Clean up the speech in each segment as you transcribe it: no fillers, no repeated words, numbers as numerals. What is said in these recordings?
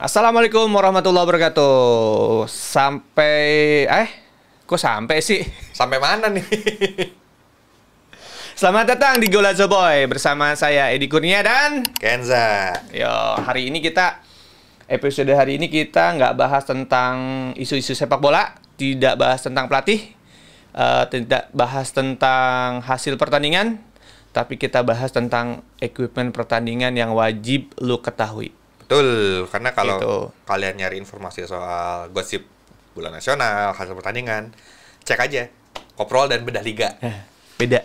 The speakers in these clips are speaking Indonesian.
Assalamualaikum warahmatullahi wabarakatuh. Kok sampai sih? Sampai mana nih? Selamat datang di Golazo Boy bersama saya Edi Kurnia dan Kenza. Episode hari ini kita nggak bahas tentang isu-isu sepak bola, tidak bahas tentang pelatih, tidak bahas tentang hasil pertandingan, tapi kita bahas tentang equipment pertandingan yang wajib lu ketahui. Betul, karena kalau Gitu. kalian nyari informasi soal gosip bola nasional, hasil pertandingan, cek aja Koprol dan Bedah Liga. Beda.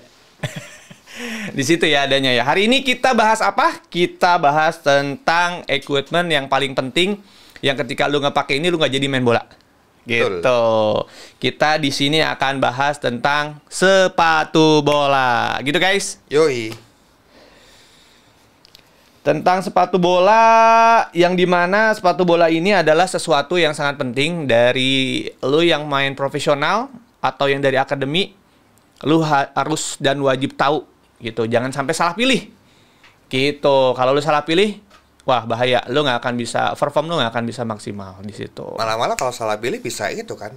Di situ ya adanya ya. Hari ini kita bahas apa? Kita bahas tentang equipment yang paling penting yang ketika lu nggak pakai ini lu nggak jadi main bola. Gitu. Betul. Kita di sini akan bahas tentang sepatu bola. Gitu guys. Yoi. Tentang sepatu bola yang dimana sepatu bola ini adalah sesuatu yang sangat penting dari lu yang main profesional atau yang dari akademi. Lu harus dan wajib tahu gitu. Jangan sampai salah pilih. Gitu. Kalau lu salah pilih, wah bahaya. Lu nggak akan bisa perform, lu nggak akan bisa maksimal di situ. Malah kalau salah pilih bisa itu kan.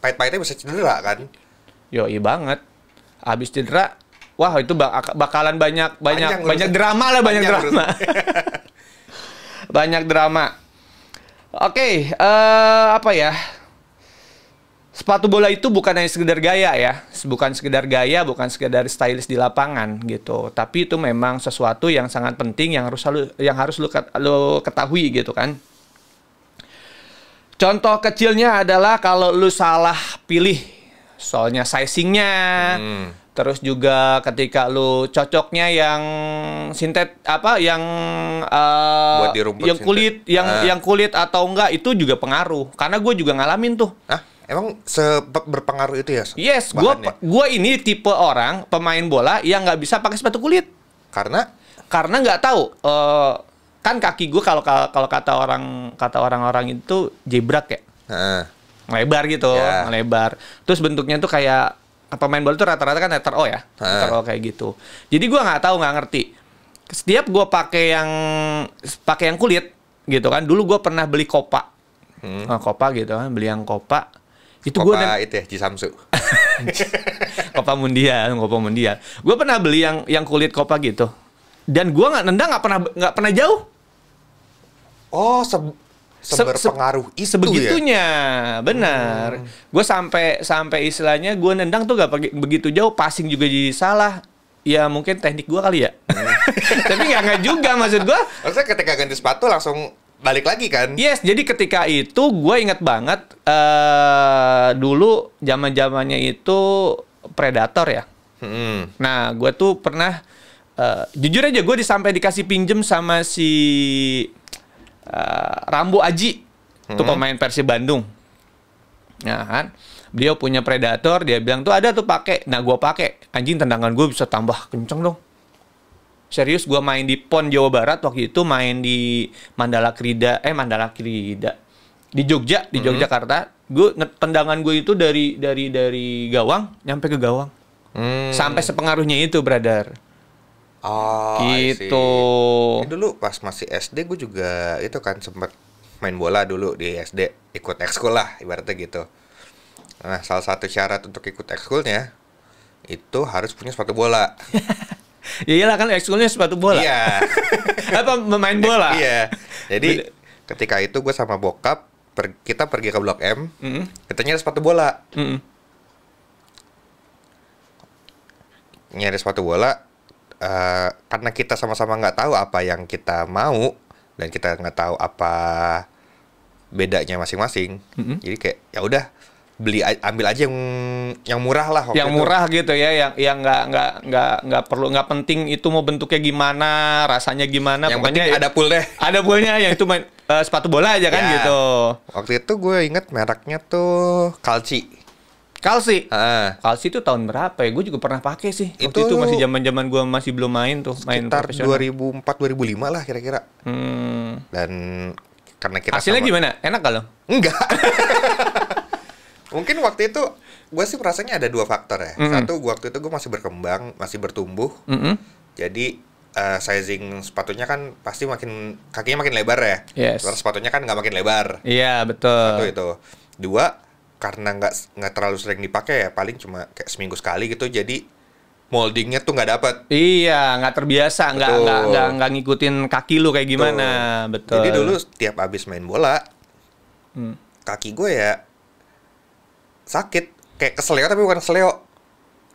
Pahit-pahitnya bisa cedera kan. Yoi banget. Habis cedera, wah itu bakalan banyak urusan. drama lah, banyak Panjang drama. Banyak drama. Oke, apa ya? Sepatu bola itu bukan hanya sekedar gaya ya, bukan sekedar gaya, bukan sekedar stylish di lapangan gitu. Tapi itu memang sesuatu yang sangat penting yang harus lu ketahui gitu kan. Contoh kecilnya adalah kalau lu salah pilih, soalnya sizingnya, terus juga ketika lu cocoknya yang Buat di rumput yang kulit, yang kulit atau enggak itu juga pengaruh. Karena gue juga ngalamin tuh. Hah? Emang berpengaruh itu ya? Yes, bahannya? gue ini tipe orang pemain bola yang nggak bisa pakai sepatu kulit Karena karena nggak tahu. Kan kaki gue kalau kata orang-orang itu jebrak ya, lebar gitu, Ya. lebar. Terus bentuknya tuh kayak pemain bola tuh rata-rata kan letter O ya, letter O kayak gitu. Jadi gue nggak tahu, nggak ngerti. Setiap gue pakai yang kulit gitu kan. Dulu gue pernah beli Copa, Copa gitu kan, beli yang Copa. Itu gue Copa itu ya, Jisamsu. Copa Mundial. Gue pernah beli yang kulit Copa gitu. Dan gue nggak pernah jauh. Oh, seberpengaruh itu Sebegitunya, ya? benar. Gue sampai istilahnya gue nendang tuh gak begitu jauh, passing juga jadi salah. Ya mungkin teknik gue kali ya. Tapi nggak juga maksud gue. Maksudnya ketika ganti sepatu langsung balik lagi kan? Yes, jadi ketika itu gue ingat banget dulu zamannya itu Predator ya. Nah, gue tuh pernah jujur aja gue sampai dikasih pinjem sama si Rambo Aji, tuh pemain Persib Bandung. Nah kan, beliau punya Predator, dia bilang tuh ada tuh pakai. Nah gue pakai, anjing tendangan gue bisa tambah kenceng dong. Serius, gue main di PON Jawa Barat waktu itu, main di Mandala Krida, di Jogja, di Yogyakarta. Tendangan gue itu dari gawang nyampe ke gawang. Sampai sepengaruhnya itu, brother. Oh, Gitu. Ini dulu pas masih SD gue juga itu kan sempat main bola dulu di SD, ikut ekskul lah ibaratnya gitu. Nah, salah satu syarat untuk ikut ekskulnya itu harus punya sepatu bola. Ya iyalah kan ekskulnya sepatu bola. Iya. Apa pemain bola? Iya. Jadi ketika itu gue sama bokap kita pergi ke Blok M, kita nyari sepatu bola. Nyari sepatu bola karena kita sama-sama nggak tahu apa yang kita mau dan kita nggak tahu apa bedanya masing-masing. Jadi kayak ya udah ambil aja yang murah lah. Yang murah gitu ya, yang nggak perlu, nggak penting itu mau bentuknya gimana, rasanya gimana. Yang pokoknya penting ada poolnya. Ada poolnya, yang itu main sepatu bola aja kan Ya. gitu. Waktu itu gue inget mereknya tuh Kalci. Kalsi itu tahun berapa ya? Gue juga pernah pakai sih. Waktu itu masih zaman gue masih belum main tuh, main Sekitar profesional. 2004-2005 lah kira-kira. Dan karena kita hasilnya gimana? Enak kalau? Enggak. Mungkin waktu itu gue sih merasanya ada dua faktor ya. Satu, waktu itu gue masih berkembang, masih bertumbuh. Jadi sizing sepatunya kan pasti kakinya makin lebar ya. Yes. Terus sepatunya kan nggak makin lebar. Iya, betul. Satu itu. Dua, karena nggak terlalu sering dipakai ya, paling cuma kayak seminggu sekali gitu, jadi moldingnya tuh nggak dapet. Iya, nggak terbiasa, nggak ngikutin kaki lu kayak gimana, betul. Jadi dulu setiap abis main bola, kaki gue ya sakit, kayak kesleo tapi bukan kesleo.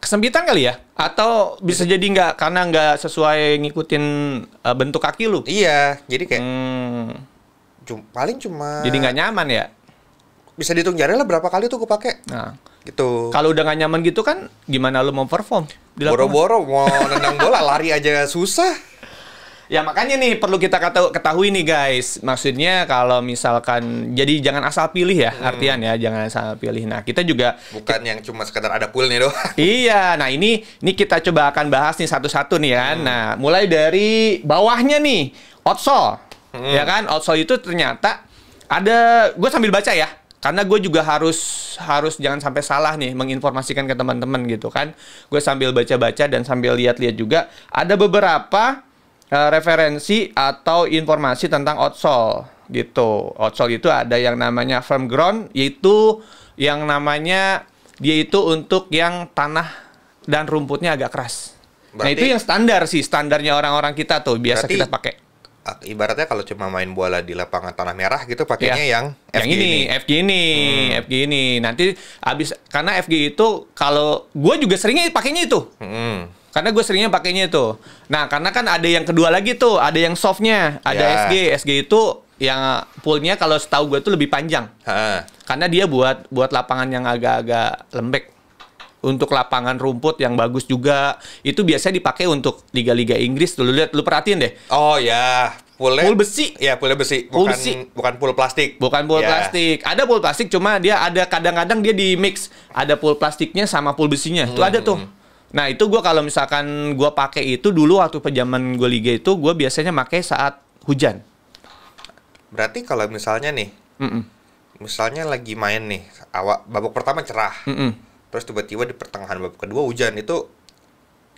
Kesempitan kali ya? Atau bisa jadi karena nggak sesuai ngikutin bentuk kaki lu? Iya, jadi kayak paling cuma. Jadi nggak nyaman ya? Bisa dihitung jari lah berapa kali tuh gue pakai. Nah, gitu. Kalau udah nggak nyaman gitu kan, gimana lu mau perform? Boro-boro mau nendang bola, lari aja susah. Ya makanya nih perlu kita ketahui nih guys. Maksudnya kalau misalkan, jadi jangan asal pilih ya, artian ya, jangan asal pilih. Nah kita juga bukan yang cuma sekedar ada poolnya doang. Iya, nah ini kita coba akan bahas nih satu-satu nih kan. Nah mulai dari bawahnya nih, outsole, ya kan? Outsole itu ternyata ada, gue sambil baca ya, karena gue juga harus jangan sampai salah nih menginformasikan ke teman-teman gitu kan. Gue sambil baca-baca dan sambil lihat-lihat juga ada beberapa referensi atau informasi tentang outsole gitu. Outsole itu ada yang namanya firm ground, yaitu yang namanya dia itu untuk yang tanah dan rumputnya agak keras. Berarti, nah itu yang standar sih, standarnya orang-orang kita tuh biasa kita pakai. Ibaratnya kalau cuma main bola di lapangan tanah merah gitu pakainya yang FG FG ini. Nanti karena FG itu kalau gue juga seringnya pakainya itu. Karena gue seringnya pakainya itu. Nah, karena kan ada yang kedua lagi tuh, ada yang softnya, ada SG. SG itu yang poolnya kalau setahu gue tuh lebih panjang. Karena dia buat lapangan yang agak-agak lembek. Untuk lapangan rumput yang bagus juga. Itu biasanya dipakai untuk liga-liga Inggris. Lu lihat, lu perhatiin deh. Oh ya, pool besi. Iya, pool besi. Bukan pool plastik. Bukan pool plastik. Ada pool plastik, cuma dia ada kadang-kadang dia di mix. Ada pool plastiknya sama pool besinya. Itu ada tuh. Nah itu gue kalau misalkan gue pakai itu dulu waktu zaman gue liga itu gue biasanya pakai saat hujan. Berarti kalau misalnya nih, misalnya lagi main nih, babak pertama cerah, terus tiba-tiba di pertengahan babak kedua hujan, itu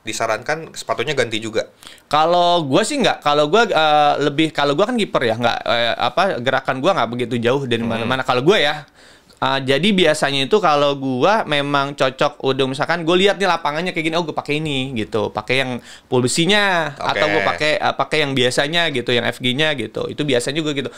disarankan sepatunya ganti juga. Kalau gue sih nggak, kalau gue kalau gue kan kiper ya, nggak gerakan gue nggak begitu jauh dari mana-mana. Kalau gue ya. Jadi biasanya itu kalau gua memang cocok udah misalkan gue lihat nih lapangannya kayak gini, oh gue pakai ini gitu, pakai yang pool besinya atau gue pakai yang biasanya gitu, yang FG-nya gitu. Itu biasanya juga gitu.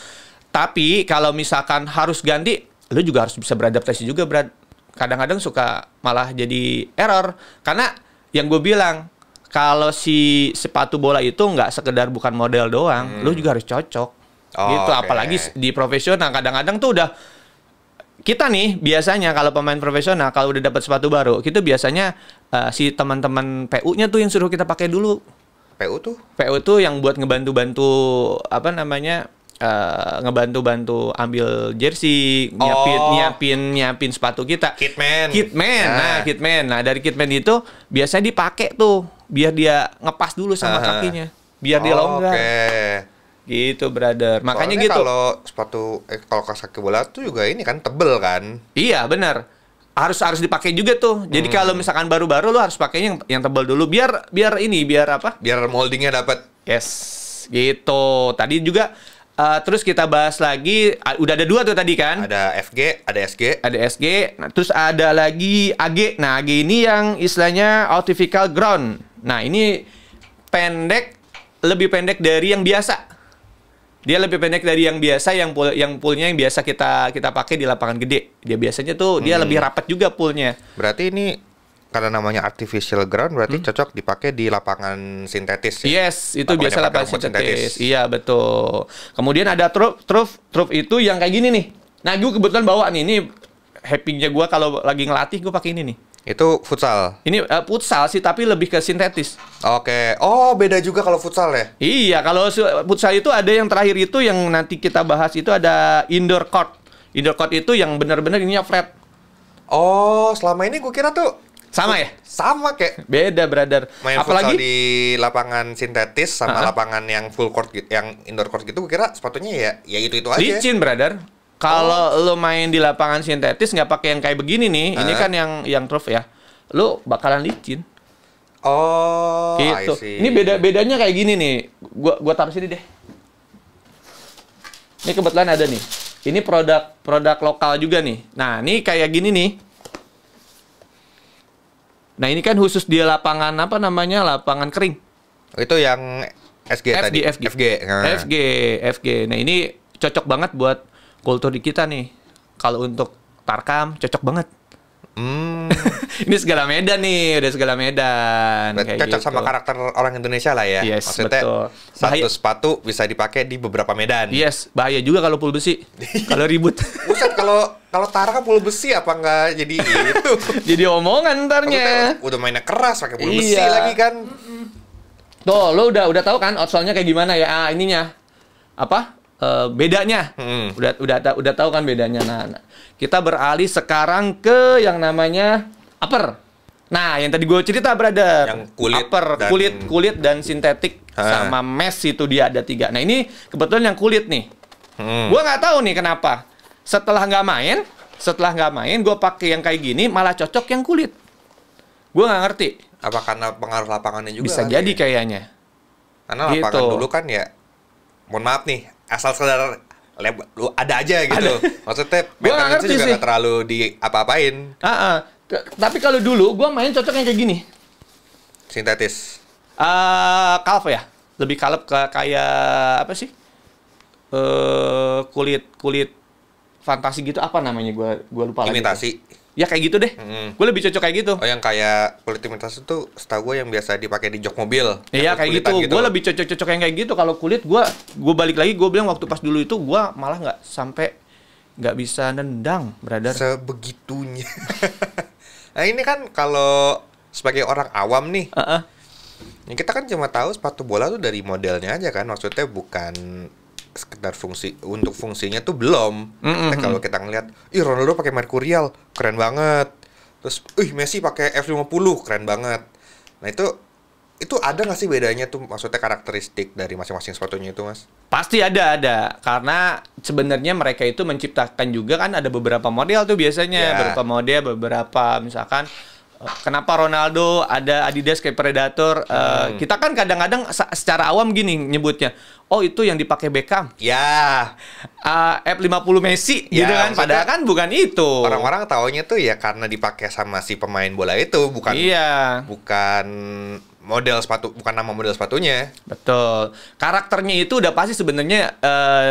Tapi kalau misalkan harus ganti, lu juga harus bisa beradaptasi juga, Brad. Kadang-kadang suka malah jadi error karena yang gue bilang kalau si sepatu bola itu nggak sekedar bukan model doang, lu juga harus cocok gitu. Apalagi di profesional kadang-kadang tuh udah. Kita nih biasanya kalau pemain profesional kalau udah dapat sepatu baru, kita biasanya si teman-teman PU-nya tuh yang suruh kita pakai dulu. PU tuh yang buat ngebantu-bantu ngebantu-bantu ambil jersey, nyiapin sepatu kita. Kitman. Nah, dari kitman itu biasanya dipakai tuh biar dia ngepas dulu sama kakinya, biar dia longgar. Gitu, brother. Makanya soalnya gitu. Kalau sepatu kalau kaki bola tuh juga ini kan tebel kan? Iya, benar. Harus dipakai juga tuh. Jadi kalau misalkan baru-baru lu harus pakainya yang tebal dulu biar apa? Biar moldingnya dapat. Yes. Gitu. Tadi juga terus kita bahas lagi, udah ada 2 tuh tadi kan? Ada FG, ada SG. Ada SG. Nah, terus ada lagi AG. Nah, AG ini yang istilahnya artificial ground. Nah, ini lebih pendek dari yang biasa. Dia lebih pendek dari yang biasa, yang poolnya yang biasa kita pakai di lapangan gede. Dia biasanya tuh dia lebih rapat juga poolnya. Berarti ini karena namanya artificial ground, berarti cocok dipakai di lapangan sintetis ya? Yes, itu biasa lapangan sintetis. Iya, betul. Kemudian ada turf itu yang kayak gini nih. Nah, gue kebetulan bawa nih. Ini happy-nya gue kalau lagi ngelatih gue pakai ini nih. Itu futsal. Ini futsal sih, tapi lebih ke sintetis. Oke. Oh, beda juga kalau futsal ya? Iya, kalau futsal itu ada yang terakhir itu yang nanti kita bahas itu ada indoor court. Indoor court itu yang benar-benar ininya flat. Oh, selama ini gue kira tuh sama ya? Sama kayak. Beda, brother. Main apalagi futsal di lapangan sintetis sama lapangan yang full court gitu, yang indoor court gitu, gue kira sepatunya ya itu aja. Licin, brother. Kalau lo main di lapangan sintetis nggak pakai yang kayak begini nih, ini kan yang turf ya, lo bakalan licin. Oh, Gitu. I see. Ini bedanya kayak gini nih. Gua taruh sini deh. Ini kebetulan ada nih. Ini produk lokal juga nih. Nah, ini kayak gini nih. Nah, ini kan khusus dia lapangan apa namanya? Lapangan kering. Itu yang SG tadi. FG. Nah. FG. Nah, ini cocok banget buat kultur di kita nih. Kalau untuk Tarkam cocok banget. Ini segala Medan nih, udah segala Medan. Berarti kayak cocok gitu. sama karakter orang Indonesia lah ya. Yes, Maksudnya betul. satu sepatu bisa dipakai di beberapa medan. Yes, bahaya juga kalau full besi. Kalau ribut. Buset, kalau Tara kan pulu besi apa nggak jadi itu? Jadi omongan ntarnya. Maksudnya udah mainnya keras pakai pulu besi Iya. lagi kan. Tuh, lo udah tahu kan outsole-nya kayak gimana ya? Ininya. Apa? Bedanya. Udah tahu kan bedanya. Nah, kita beralih sekarang ke yang namanya upper. Nah, yang tadi gue cerita, brother. Yang kulit upper, dan- kulit dan sintetik sama mesh itu dia ada 3. Nah, ini kebetulan yang kulit nih. Gue nggak tahu nih kenapa. Setelah nggak main, gue pakai yang kayak gini malah cocok yang kulit. Gue nggak ngerti. Apa karena pengaruh lapangannya juga? Bisa kali jadi ya? kayaknya. Karena lapangan Gitu. dulu kan ya, mohon maaf nih, asal sekedar lu ada aja gitu. Maksudnya Gua nggak maintenance ngerti juga sih. nggak terlalu di apa-apain. Tapi kalau dulu gue main cocok yang kayak gini. Sintetis. Kalv ya, lebih kalep ke kayak apa sih? Kulit fantasi gitu, apa namanya? Gua lupa lagi. Imitasi. Ya kayak gitu deh. Gue lebih cocok kayak gitu. Oh, yang kayak kulit imitasi tuh setahu gue yang biasa dipakai di jok mobil. Iya Yang kayak gitu. kulitan Gue lebih cocok yang kayak gitu. Kalau kulit gue balik lagi, gue bilang waktu pas dulu itu gue malah nggak bisa nendang, brother. Sebegitunya. Nah, ini kan kalau sebagai orang awam nih, ya kita kan cuma tahu sepatu bola tuh dari modelnya aja kan. Maksudnya bukan sekedar fungsinya tuh belum. Nah, kalau kita ngeliat, ih Ronaldo pakai Mercurial, keren banget. Terus, Messi pakai F50, keren banget. Nah, itu ada nggak sih bedanya tuh, maksudnya karakteristik dari masing-masing sepatunya itu, Mas? Pasti ada. Karena sebenarnya mereka itu menciptakan juga kan ada beberapa model tuh biasanya. Ya. Beberapa misalkan kenapa Ronaldo ada Adidas kayak Predator. Kita kan kadang-kadang secara awam gini nyebutnya. Oh, itu yang dipakai Beckham. Ya, F50 Messi Ya, gitu kan. maksudnya Padahal kan bukan itu. orang-orang taunya tuh ya karena dipakai sama si pemain bola itu, bukan Iya. bukan model sepatu, bukan nama model sepatunya. Betul. Karakternya itu udah pasti sebenarnya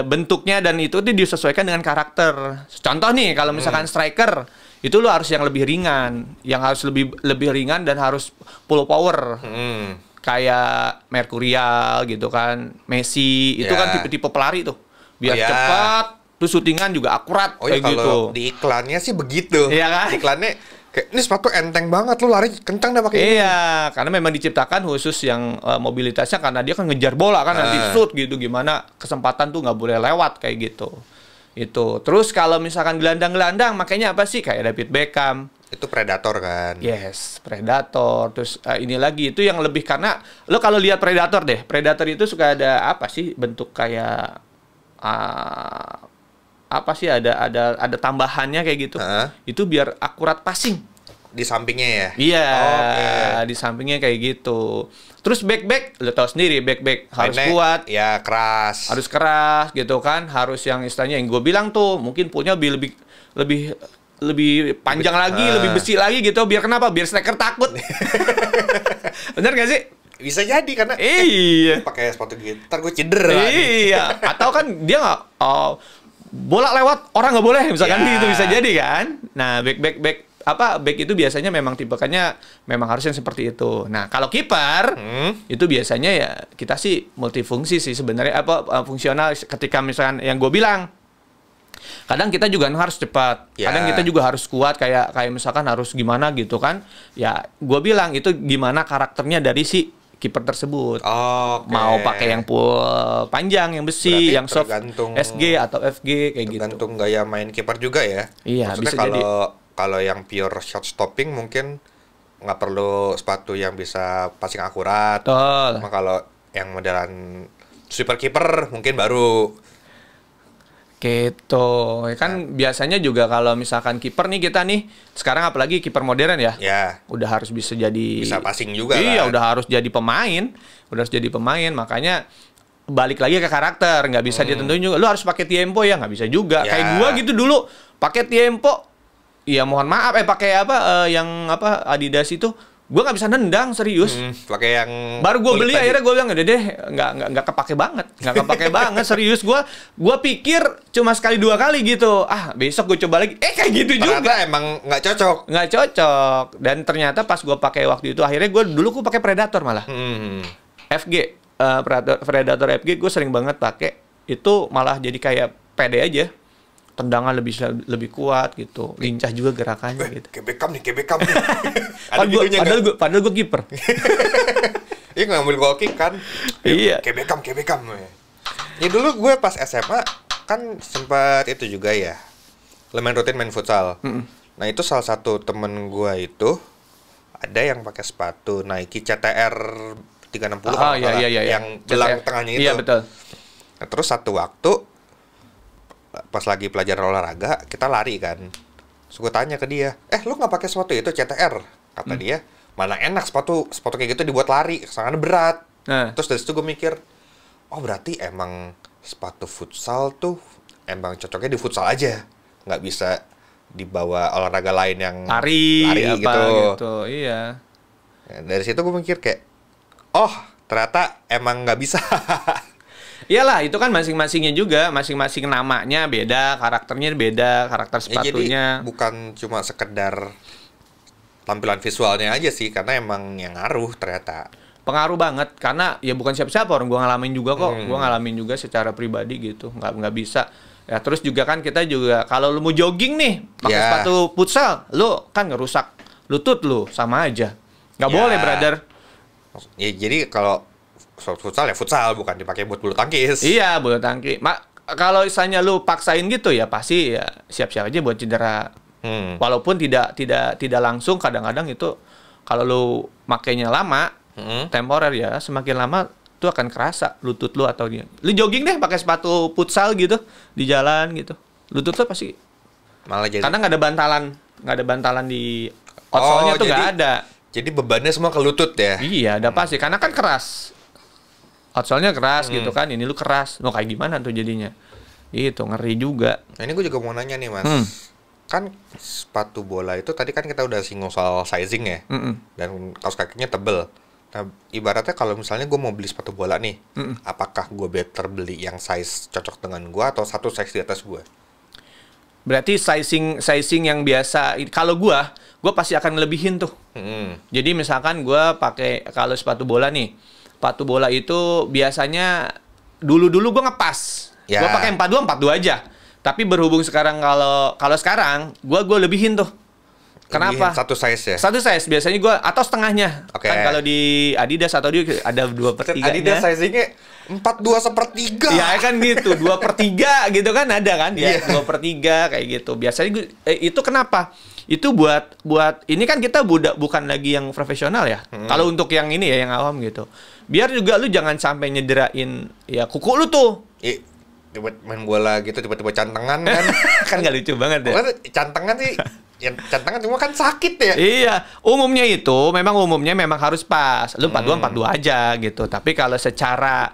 bentuknya dan itu disesuaikan dengan karakter. Contoh nih, kalau misalkan striker, itu lo harus yang lebih ringan, yang harus lebih ringan dan harus full power. Kayak Mercurial gitu kan, Messi, itu Ya. kan tipe-tipe pelari tuh. Biar Oh, ya. cepat, terus syutingan juga akurat Oh ya, kayak gitu. kalau di iklannya sih begitu. Iya kan? Iklannya kayak ini sepatu enteng banget, lu lari kencang dah pakai ini. Iya, karena memang diciptakan khusus yang mobilitasnya karena dia kan ngejar bola kan nanti shoot gitu, gimana kesempatan tuh nggak boleh lewat kayak gitu. Itu. Terus kalau misalkan gelandang-gelandang makanya apa sih kayak David Beckham. Itu Predator kan. Yes, Predator. Terus ini lagi itu yang lebih karena lo kalau lihat Predator deh, Predator itu suka ada apa sih bentuk kayak apa sih ada tambahannya kayak gitu. Itu biar akurat passing. Di sampingnya ya. Iya, Oke. di sampingnya kayak gitu. Terus back lo tau sendiri back harus Mainnya, kuat, ya keras. harus keras gitu kan, harus yang istilahnya yang gue bilang tuh mungkin punya lebih panjang lagi, lebih besi lagi gitu. Biar kenapa? Biar striker takut. Bener gak sih? Bisa jadi karena Iya. pakai sepatu gitu, ntar gue cedera. Iya. Atau kan dia nggak bola lewat orang nggak boleh misalkan Ya. gitu bisa jadi kan. Nah back itu biasanya memang tipekannya memang harus yang seperti itu. Nah kalau kiper itu biasanya ya kita sih multifungsi sih sebenarnya fungsional ketika misalkan yang gue bilang. Kadang kita juga harus cepat, Ya. kadang kita juga harus kuat kayak misalkan harus gimana gitu kan. Ya gue bilang itu gimana karakternya dari si kiper tersebut. Oke. Mau pakai yang panjang, yang besi, Berarti yang soft tergantung- SG atau FG kayak gitu. Tergantung gaya main kiper juga ya. Iya, Maksudnya bisa jadi. kalau yang pure shot stopping mungkin nggak perlu sepatu yang bisa passing akurat. Betul. Cuma kalau yang modelan super kiper mungkin baru. Gitu. Kan biasanya juga kalau misalkan kiper nih kita nih, sekarang apalagi kiper modern ya. Ya. Udah harus bisa jadi Bisa passing juga Iya, kan. udah harus jadi pemain. Udah harus jadi pemain, makanya balik lagi ke karakter, nggak bisa ditentuin juga. Lu harus pakai tempo ya, nggak bisa juga. Ya. Kayak gua gitu dulu, pakai tempo. Ya mohon maaf, pakai apa yang apa Adidas itu, gua nggak bisa nendang serius. Pakai yang Baru gue kulit beli tadi. akhirnya gue bilang deh nggak kepake banget, nggak kepake banget serius. Gue pikir cuma sekali 2 kali gitu. Besok gue coba lagi. Kayak gitu Ternyata juga. emang nggak cocok. Nggak cocok. Dan ternyata pas gue pakai waktu itu akhirnya gue pakai Predator malah. FG Predator FG gue sering banget pakai. Itu malah jadi kayak pede aja. Tendangan lebih kuat gitu, lincah juga gerakannya gitu. Kayak Beckham nih. Ada gitunya nggak? Padahal gue kiper. Iya ngambil goal kick kan. Iya. Kayak Beckham. Ya dulu gue pas SMA kan sempat itu juga ya. Lumayan rutin main futsal. Nah itu salah satu temen gue itu ada yang pakai sepatu Nike CTR 360 kalau nggak salah, yang belang tengahnya itu. Iya betul. Nah, terus satu waktu pas lagi pelajaran olahraga kita lari kan. Terus gue tanya ke dia, lu nggak pakai sepatu itu CTR? Kata dia, mana enak sepatu kayak gitu dibuat lari, sangat berat. Terus dari situ gue mikir, oh berarti emang sepatu futsal tuh emang cocoknya di futsal aja, nggak bisa dibawa olahraga lain yang lari gitu. Iya. Ya, dari situ gue mikir kayak, oh ternyata emang nggak bisa. Iyalah, itu kan masing-masingnya juga, masing-masing namanya beda, karakternya beda, karakter sepatunya. Jadi bukan cuma sekedar tampilan visualnya aja sih, karena emang yang ngaruh ternyata. Pengaruh banget, karena ya bukan siapa-siapa, orang gua ngalamin juga kok. Gua ngalamin juga secara pribadi gitu, nggak bisa. Ya terus juga kan kita juga, kalau lu mau jogging nih, pakai sepatu futsal, lu kan ngerusak lutut lu, sama aja. Nggak boleh, brother. Ya jadi kalau futsal ya futsal, bukan dipakai buat bulu tangkis. Iya, bulu tangkis. Kalau misalnya lu paksain gitu ya pasti ya siap-siap aja buat cedera. Walaupun tidak langsung, kadang-kadang itu kalau lu makainya lama, temporer ya, semakin lama itu akan kerasa lutut lu atau dia. Lu jogging deh pakai sepatu futsal gitu di jalan gitu. Lutut lu pasti malah jadi, karena nggak ada bantalan di outsole-nya tuh nggak ada. Jadi bebannya semua ke lutut ya. Iya, udah pasti karena kan keras. Outsole-nya keras gitu kan, ini lu keras. Lo kayak gimana tuh jadinya? Itu ngeri juga. Nah ini gue juga mau nanya nih mas. Kan sepatu bola itu tadi kan kita udah singgung soal sizing ya. Dan kaos kakinya tebel. Nah ibaratnya kalau misalnya gue mau beli sepatu bola nih, apakah gue better beli yang size cocok dengan gue atau satu size di atas gue? Berarti sizing yang biasa. Kalau gue pasti akan ngelebihin tuh. Jadi misalkan gue pakai kalau sepatu bola nih, sepatu bola itu biasanya dulu gue ngepas. Gue pakai 42 aja. Tapi berhubung sekarang kalau sekarang gue lebihin tuh. Kenapa? Satu size ya? Satu size biasanya gue atau setengahnya. Kan kalau di Adidas atau dia ada 2/3. Adidas sizingnya 42/3. Ya kan gitu, 2/3 gitu kan ada kan ya, 2/3 kayak gitu. Biasanya itu kenapa? Itu buat ini kan kita bukan lagi yang profesional ya. Kalau untuk yang ini ya yang awam gitu. Biar juga lu jangan sampai nyederain ya kuku lu tuh. Tiba main bola gitu tiba-tiba cantengan kan. Kan gak lucu banget ya. Cantengan sih, ya cantengan cuma kan sakit ya. Iya, umumnya memang harus pas. Lu 42 aja gitu. Tapi kalau secara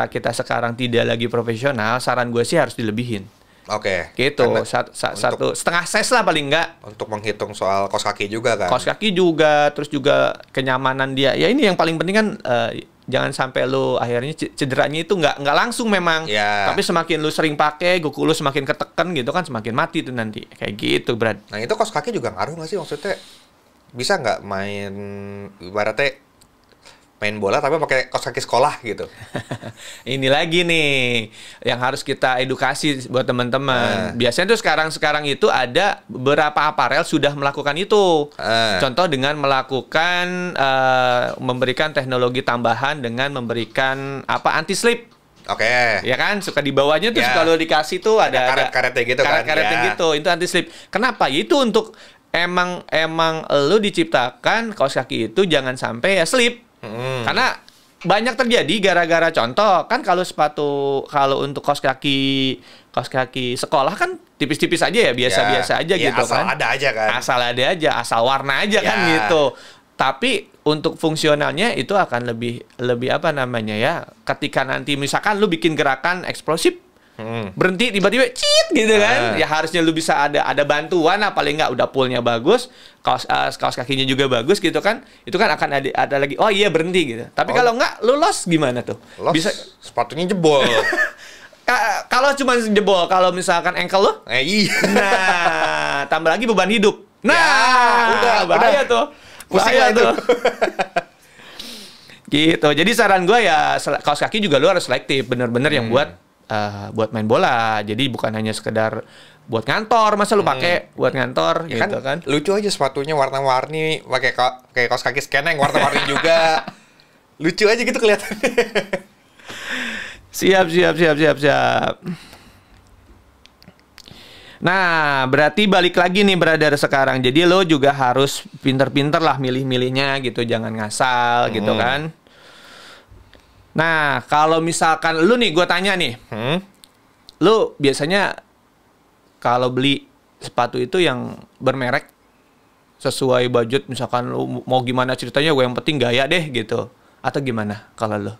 kita sekarang tidak lagi profesional, saran gue sih harus dilebihin. Oke. Gitu, satu setengah size lah paling enggak. Untuk menghitung soal kaos kaki juga kan. Kaos kaki juga, terus juga kenyamanan dia. Ya ini yang paling penting kan, jangan sampai lu akhirnya cederanya itu nggak langsung memang. Tapi semakin lu sering pakai, kuku lu semakin ketekan gitu kan, semakin mati tuh nanti. Kayak gitu, Brad. Nah itu kaos kaki juga ngaruh nggak sih maksudnya? Bisa nggak main ibaratnya main bola tapi pakai kaos kaki sekolah gitu. Ini lagi nih yang harus kita edukasi buat teman-teman. Biasanya tuh sekarang itu ada beberapa aparel sudah melakukan itu. Contoh dengan melakukan memberikan teknologi tambahan dengan memberikan anti slip. Ya kan, suka di bawahnya tuh suka lo dikasih tuh ada karet-karetnya gitu kan. Karet-karetnya gitu, itu anti slip. Kenapa? Itu untuk emang lo diciptakan kaos kaki itu jangan sampai ya slip. Karena banyak terjadi gara-gara contoh kan kalau untuk kaos kaki sekolah kan tipis-tipis aja ya, biasa-biasa aja gitu asal kan. ada aja kan. Asal ada aja, asal warna aja kan gitu. Tapi untuk fungsionalnya itu akan lebih apa namanya ya, ketika nanti misalkan lu bikin gerakan eksplosif, berhenti tiba-tiba cit gitu kan, ya harusnya lu bisa ada bantuan, paling nggak udah pullnya bagus, kaos kakinya juga bagus gitu kan, itu kan akan ada lagi, oh iya berhenti gitu. Tapi kalau nggak, lu loss gimana tuh? Bisa sepatunya jebol. Kalau cuma jebol, kalau misalkan ankle lo, Iya. nah tambah lagi beban hidup, nah udah bahaya tuh. Bahaya tuh. Gitu. Jadi saran gue ya kaos kaki juga lu harus selektif, bener-bener yang buat main bola. Jadi bukan hanya sekedar buat ngantor, masa lu pakai buat ngantor Ya gitu kan. Lucu aja sepatunya warna-warni, pakai kayak kaos kaki skeneng warna-warni juga. Lucu aja gitu kelihatannya. Siap. Nah, berarti balik lagi nih brother sekarang. Jadi lo juga harus pinter-pinter lah milih-milihnya gitu, jangan ngasal gitu kan. Nah, kalau misalkan lu nih, gue tanya nih, lu biasanya kalau beli sepatu itu yang bermerek sesuai budget, misalkan lu mau gimana ceritanya, gue yang penting gaya deh gitu, atau gimana kalau lu?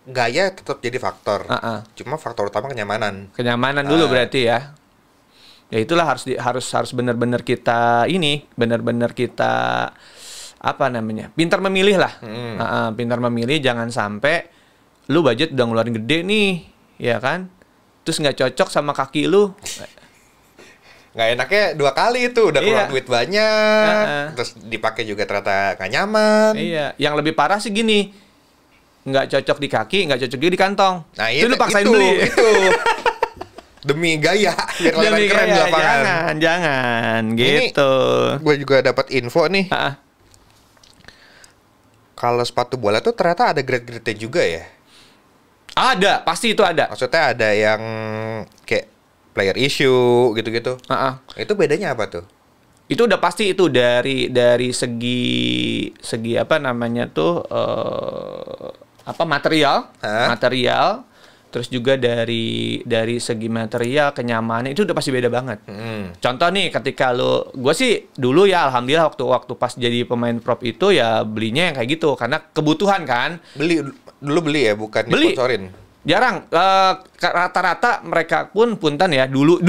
Gaya tetap jadi faktor. Cuma faktor utama kenyamanan. Kenyamanan dulu berarti ya. Ya itulah harus benar-benar kita benar-benar kita apa namanya? Pintar memilih lah. Pintar memilih, jangan sampai lu budget udah ngeluarin gede nih, ya kan? Terus nggak cocok sama kaki lu. Nggak enaknya 2 kali itu udah keluar duit banyak, terus dipakai juga ternyata nggak nyaman. Iya, yang lebih parah sih gini. Nggak cocok di kaki, nggak cocok juga di kantong. Nah, itu lu paksain beli. Itu. Demi gaya, biar kelihatan keren di lapangan. Jangan, gitu. Gue juga dapat info nih. Kalau sepatu bola tuh ternyata ada grade-grade juga ya? Ada, pasti itu ada. Maksudnya ada yang kayak player issue gitu-gitu. Itu bedanya apa tuh? Itu udah pasti itu dari segi apa namanya tuh material, terus juga dari segi material, kenyamanan itu udah pasti beda banget. Contoh nih, ketika gue sih dulu ya alhamdulillah waktu pas jadi pemain prop itu ya belinya yang kayak gitu karena kebutuhan kan. Dulu beli ya, bukan disponsorin. Jarang, rata-rata mereka pun punten ya dulu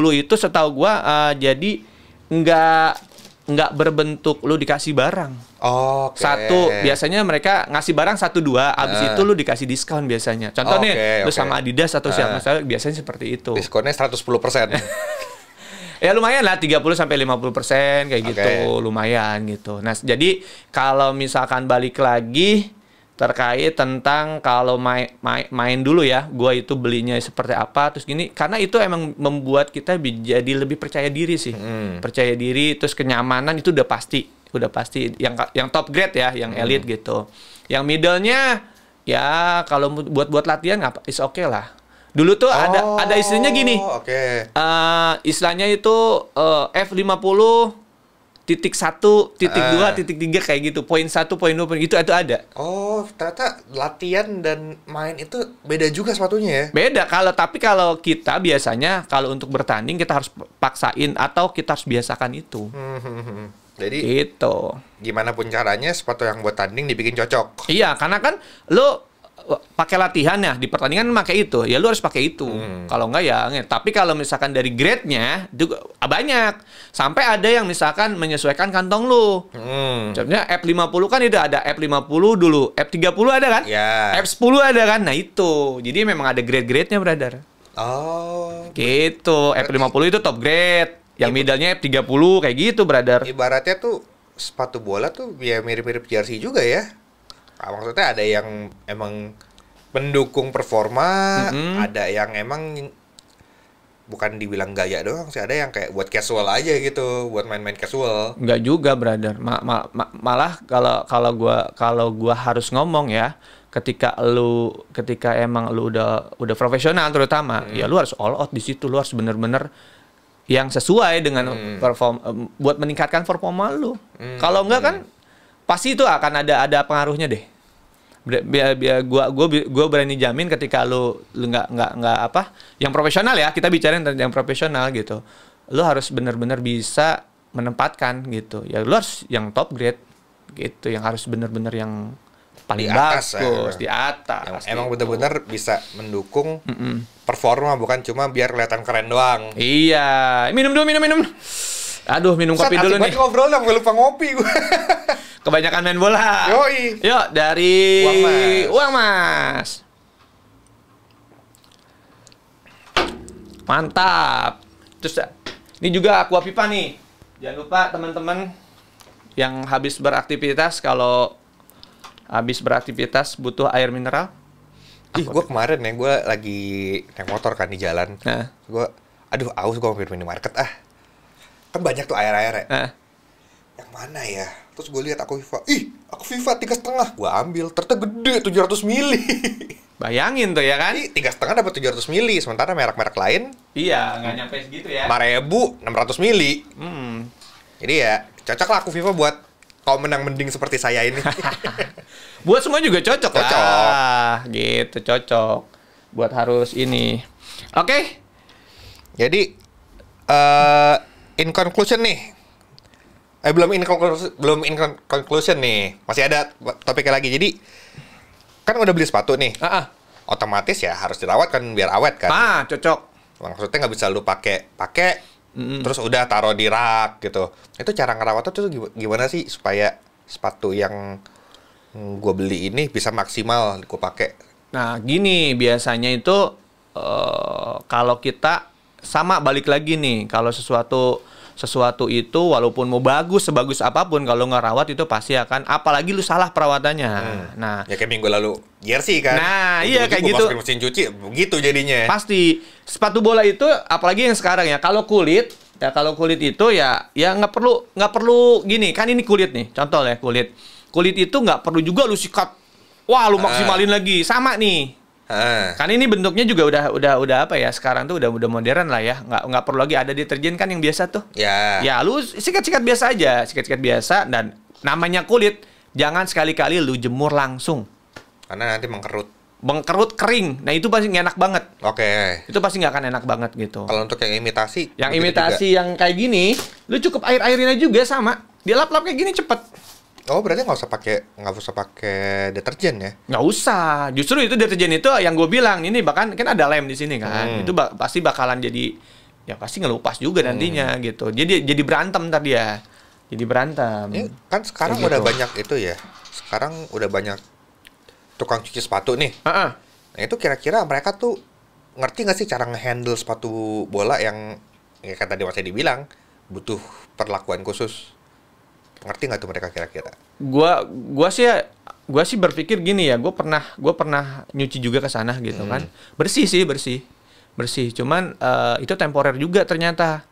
itu setahu gue jadi nggak berbentuk lu dikasih barang. Satu, biasanya mereka ngasih barang 1-2, abis itu lu dikasih diskon biasanya. Contoh nih, lu sama Adidas atau siapa, biasanya seperti itu. Diskonnya 110%. Ya lumayan lah, 30-50% kayak gitu, lumayan gitu. Nah, jadi kalau misalkan balik lagi terkait tentang kalau main dulu ya, gua itu belinya seperti apa, terus gini, karena itu emang membuat kita jadi lebih percaya diri sih. Percaya diri, terus kenyamanan itu udah pasti yang top grade ya, yang elite gitu. Yang middle-nya ya kalau buat latihan is okay lah. Dulu tuh ada istilahnya gini. Istilahnya itu F50 .1, .2, .3 kayak gitu. Poin 1, poin 2, itu ada. Ternyata latihan dan main itu beda juga sepatunya ya? Beda. Tapi kalau kita biasanya kalau untuk bertanding kita harus paksain atau kita harus biasakan itu. Jadi gitu. Gimana pun caranya sepatu yang buat tanding dibikin cocok. Iya, karena kan lo pakai latihan ya di pertandingan pakai itu, ya lu harus pakai itu. Kalau enggak ya, tapi kalau misalkan dari grade-nya juga banyak. Sampai ada yang misalkan menyesuaikan kantong lu. Contohnya F50 kan itu ada F50 dulu, F30 ada kan? F10 ada kan? Nah itu. Jadi memang ada grade-grade-nya, brother. Gitu. F50 itu top grade. Yang middle-nya F30 kayak gitu, brother. Ibaratnya tuh sepatu bola tuh ya mirip-mirip jersey juga ya. Maksudnya ada yang emang pendukung performa, ada yang emang bukan dibilang gaya doang sih, ada yang kayak buat casual aja gitu, buat main-main casual. Enggak juga, brother. Malah kalau gua harus ngomong ya, ketika emang lu udah profesional terutama, ya lu harus all out di situ, lu harus bener-bener yang sesuai dengan buat meningkatkan performa lu. Kalau enggak kan pasti itu akan ada pengaruhnya deh. Gua berani jamin ketika lu nggak apa, yang profesional ya, kita bicarain tentang yang profesional gitu, lu harus benar-benar bisa menempatkan gitu ya, lu harus yang top grade gitu, yang harus benar-benar yang paling Di atas, bagus di atas emang gitu. benar-benar bisa mendukung performa, bukan cuma biar kelihatan keren doang. Iya, minum dulu, minum. Aduh, minum kopi dulu nih. Ngobrol dong, gue lupa ngopi gue. Kebanyakan main bola. Yoi. Yuk, dari Uang Mas. Uang Mas. Mantap. Terus ini juga aqua pipa nih. Jangan lupa teman-teman yang habis beraktivitas, kalau habis beraktivitas butuh air mineral. Ih, gue kemarin ya, gue lagi naik motor kan di jalan. Nah. Gue, aduh, aus gue mampir minimarket ah. Kan banyak tuh air-airnya. Nah. Yang mana ya? Terus gue lihat aku Viva. Ih, aku Viva 3,5. Gue ambil, ternyata gede 700 mili. Bayangin tuh ya kan? 3,5 dapat 700 mili. Sementara merek-merek lain Iya, nggak nyampe segitu ya. 5.000 600 mili. Jadi ya cocok lah aku Viva buat kaum menang mending seperti saya ini. Buat semua juga cocok Cocok. lah. Gitu, cocok. Buat harus ini. Oke. Jadi in conclusion nih. Belum in conclusion nih. Masih ada topiknya lagi. Jadi kan udah beli sepatu nih. Otomatis ya harus dirawat kan biar awet kan. Cocok. Maksudnya nggak bisa lu pakai terus udah taruh di rak gitu. Itu cara ngerawatnya tuh gimana sih supaya sepatu yang gue beli ini bisa maksimal gue pakai? Nah, gini biasanya itu kalau kita sama balik lagi nih, kalau sesuatu itu walaupun mau sebagus apapun, kalau nggak rawat itu pasti akan, apalagi lu salah perawatannya. Nah, ya kayak minggu lalu jersey kan. Nah, iya kayak gitu. Masukin mesin cuci begitu jadinya. Pasti sepatu bola itu, apalagi yang sekarang ya, kalau kulit itu ya nggak perlu gini kan, ini kulit nih, contoh ya kulit itu nggak perlu juga lu sikat, wah lu maksimalin lagi, sama nih. Kan ini bentuknya juga udah apa ya, sekarang tuh udah modern lah ya, nggak perlu lagi ada deterjen kan yang biasa tuh. Ya lu sikat biasa aja, sikat biasa. Dan namanya kulit, jangan sekali-kali lu jemur langsung karena nanti mengkerut kering. Nah itu pasti nggak enak banget. Oke. Itu pasti nggak akan enak banget gitu. Kalau untuk yang imitasi Yang kayak gini, lu cukup airinnya juga sama, dia lap-lap kayak gini cepet. Oh, berarti nggak usah pakai deterjen ya? Nggak usah. Justru itu deterjen itu yang gue bilang, ini bahkan kan ada lem di sini kan. Itu pasti bakalan jadi, ya pasti ngelupas juga nantinya gitu. Jadi berantem tadi ya. Jadi berantem. Kan sekarang udah banyak itu ya. Sekarang udah banyak tukang cuci sepatu nih. Nah itu kira-kira mereka tuh ngerti nggak sih cara ngehandle sepatu bola yang ya kan tadi masih dibilang butuh perlakuan khusus? Ngerti nggak tuh mereka kira-kira? Gua sih berpikir gini ya, gue pernah nyuci juga ke sana gitu kan. Bersih. Cuman itu temporer juga ternyata.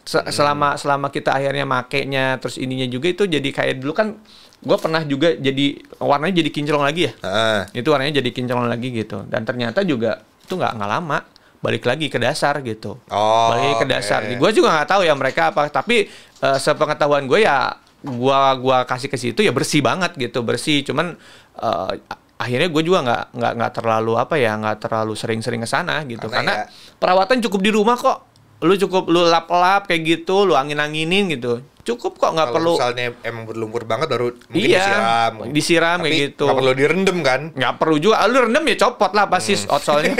Selama kita akhirnya makainya, terus ininya juga itu jadi kayak dulu kan, gue pernah juga jadi warnanya jadi kinclong lagi ya. Itu warnanya jadi kinclong lagi gitu. Dan ternyata juga itu nggak lama balik lagi ke dasar gitu. Balik ke dasar. Gue juga nggak tahu ya mereka apa, tapi sepengetahuan gue ya, gua kasih ke situ ya bersih banget gitu, bersih. Cuman akhirnya gue juga nggak terlalu sering-sering ke sana gitu, karena perawatan cukup di rumah kok. Lu lap-lap kayak gitu, lu angin-anginin gitu, cukup kok, nggak perlu. Kalau misalnya emang berlumpur banget baru mungkin disiram kayak gitu. Nggak perlu direndam kan? Nggak perlu juga. Lu rendam ya copot lah pasti outsole-nya.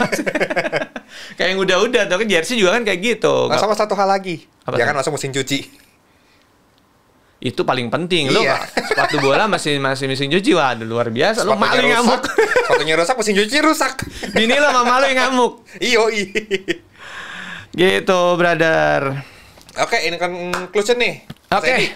Kayak yang udah tuh kan, jersey juga kan kayak gitu. Sama satu hal lagi, jangan masuk mesin cuci. Itu paling penting. Lu sepatu bola masih mesin cuci, waduh luar biasa. Lu maling ngamuk. Sepatunya rusak, mesin cuci rusak. Bini lo sama malu yang ngamuk. Iya. Gitu, brother. Oke, ini conclusion nih. Oke.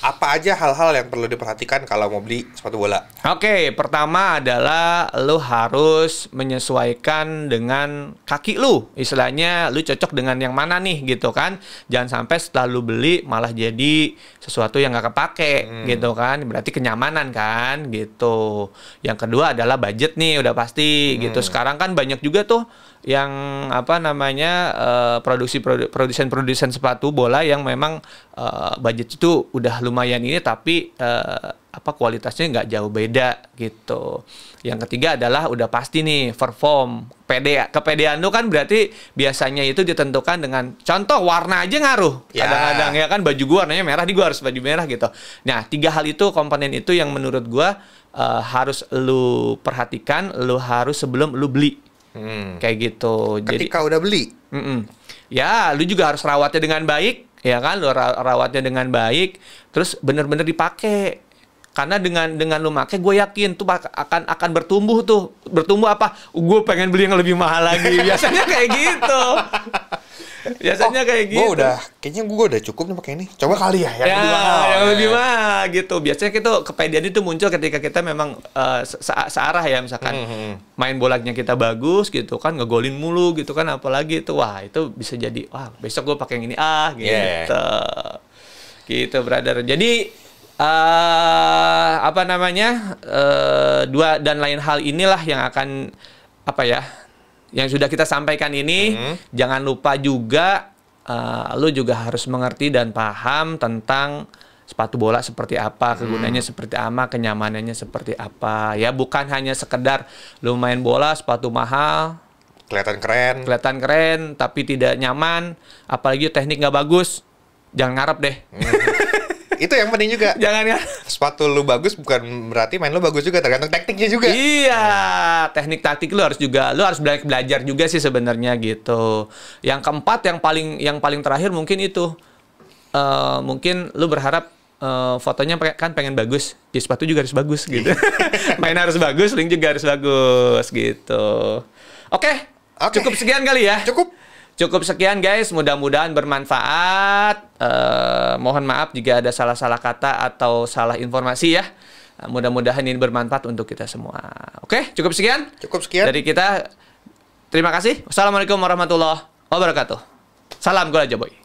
Apa aja hal-hal yang perlu diperhatikan kalau mau beli sepatu bola? Oke, pertama adalah lu harus menyesuaikan dengan kaki lu. Istilahnya lu cocok dengan yang mana nih gitu kan. Jangan sampai setelah lu beli malah jadi sesuatu yang nggak kepake gitu kan. Berarti kenyamanan kan gitu. Yang kedua adalah budget nih, udah pasti gitu. Sekarang kan banyak juga tuh yang apa namanya produsen sepatu bola yang memang budget itu udah lumayan ini, tapi apa kualitasnya nggak jauh beda gitu. Yang ketiga adalah udah pasti nih perform. Kepedean lu kan berarti biasanya itu ditentukan dengan contoh warna aja ngaruh. Kadang-kadang ya kan baju gua warnanya merah, di gua harus baju merah gitu. Nah, 3 hal itu, komponen itu yang menurut gua harus lu perhatikan, lu harus sebelum lu beli. Kayak gitu. Ketika udah beli, ya lu juga harus rawatnya dengan baik, ya kan? Lu rawatnya dengan baik, terus bener-bener dipakai. Karena dengan lu pakai, gue yakin tuh akan bertumbuh tuh. Bertumbuh apa? Gue pengen beli yang lebih mahal lagi. Biasanya kayak gitu. Biasanya kayak gitu. Kayaknya gue udah cukup nih pakai ini. Coba kali ya yang lebih mahal. Yang lebih mahal gitu. Biasanya itu kepedean itu muncul ketika kita memang searah ya, misalkan main bolanya kita bagus gitu kan, ngegolin mulu gitu kan, apalagi itu wah itu bisa jadi besok gue pakai yang ini gitu. Gitu brother. Jadi apa namanya, dua dan lain hal inilah yang akan apa ya, yang sudah kita sampaikan ini. Jangan lupa juga lu juga harus mengerti dan paham tentang sepatu bola seperti apa, kegunaannya seperti apa, kenyamanannya seperti apa. Ya bukan hanya sekedar lu main bola sepatu mahal, kelihatan keren, tapi tidak nyaman, apalagi teknik nggak bagus. Jangan ngarep deh. Itu yang penting juga. Jangan ya. Sepatu lu bagus bukan berarti main lu bagus juga, tergantung tekniknya juga. Iya, teknik taktik lu harus belajar juga sih sebenarnya gitu. Yang keempat, yang paling terakhir mungkin itu, mungkin lu berharap fotonya kan pengen bagus, ya sepatu juga harus bagus gitu. Main harus bagus, link juga harus bagus gitu. Oke. Cukup sekian kali ya. Cukup sekian guys, mudah-mudahan bermanfaat. Mohon maaf jika ada salah-salah kata atau salah informasi ya. Mudah-mudahan ini bermanfaat untuk kita semua. Oke, cukup sekian. Dari kita, terima kasih. Wassalamualaikum warahmatullahi wabarakatuh. Salam Golaja Boy.